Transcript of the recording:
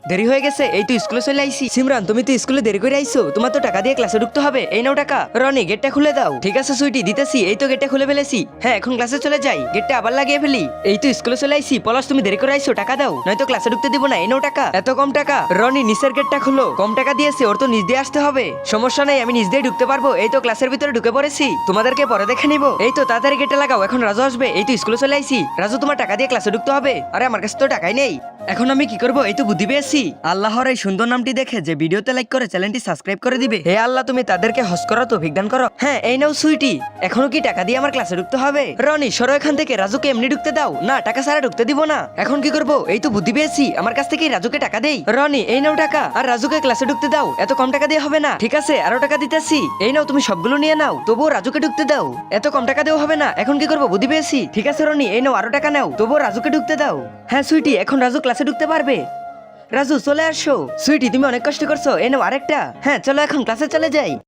দেরি হয়ে গেছে, এই তো স্কুলে চলে আইছি। সিমরান, তুমি তো স্কুলে দেরি করে আইছো, তোমার তো টাকা দিয়ে ক্লাসে ঢুকতে হবে। এই নাও টাকা। রনি, গেটটা খুলে দাও। ঠিক আছে সুইটি, দিতেছি। এই তো গেটটা খুলে ফেলেছি। হ্যাঁ, এখন ক্লাসে চলে যাই, গেটটা আবার লাগিয়ে ফেলি। এই তো স্কুলে চলে আইছি। পলাশ, তুমি দেরি করে আইছো, টাকা দাও, নয়তো ক্লাসে ঢুকতে দিব না। এই নাও টাকা। এত কম টাকা? রনি, নিচের গেটটা খুলো। কম টাকা দিয়েছে, ওর তো নিচ দিয়ে আসতে হবে। সমস্যা নেই, আমি নিচ দিয়ে ঢুকতে পারবো। এই তো ক্লাসের ভিতরে ঢুকে পড়েছি, তোমাদেরকে পরে দেখে নিবো। এই তো তাড়াতাড়ি গেটটা লাগাও, এখন রাজু আসবে। এই তো স্কুলে চলে আইছি। রাজু, তোমার টাকা দিয়ে ক্লাসে ঢুকতে হবে। আরে আমার কাছে তো টাকাই নেই, এখন আমি কি করব? এই তো বুদ্ধি পেয়েছি। আল্লাহর এই সুন্দর নামটি দেখে যে ভিডিওতে লাইক করে চ্যানেলটি সাবস্ক্রাইব করে দিবে। হে আল্লাহ, তুমি তাদেরকে হজ করো, তৌফিক দান করো। হ্যাঁ, এই নাও সুইটি, এখনো কি টাকা দিয়ে আমার ক্লাসে ঢুকতে হবে? রনি, সরো এখান থেকে, রাজুকে এমনি ঢুকতে দাও। না, টাকা ছাড়া ঢুকতে দিব না। এখন কি করব? এই তো বুদ্ধি পেয়েছি, আমার কাছ থেকে রাজুকে টাকা দেই। রনি, এই নাও টাকা, আর রাজুকে ক্লাসে ঢুকতে দাও। এত কম টাকা দিয়ে হবে না। ঠিক আছে, আরো টাকা দিতেছি। এই নাও, তুমি সবগুলো নিয়ে নাও, তবুও রাজুকে ঢুকতে দাও। এত কম টাকা দেওয়া হবে না। এখন কি করবো? বুদ্ধি পেয়েছি। ঠিক আছে রনি, এই নাও আরো টাকা নাও, তবুও রাজুকে ঢুকতে দাও। হ্যাঁ সুইটি, এখন রাজু ক্লাসে ঢুকতে পারবে। রাজু, চলে আসো। সুইটি, তুমি অনেক কষ্ট করছো, এই নাও আরেকটা। হ্যাঁ চলো, এখন ক্লাসে চলে যাই।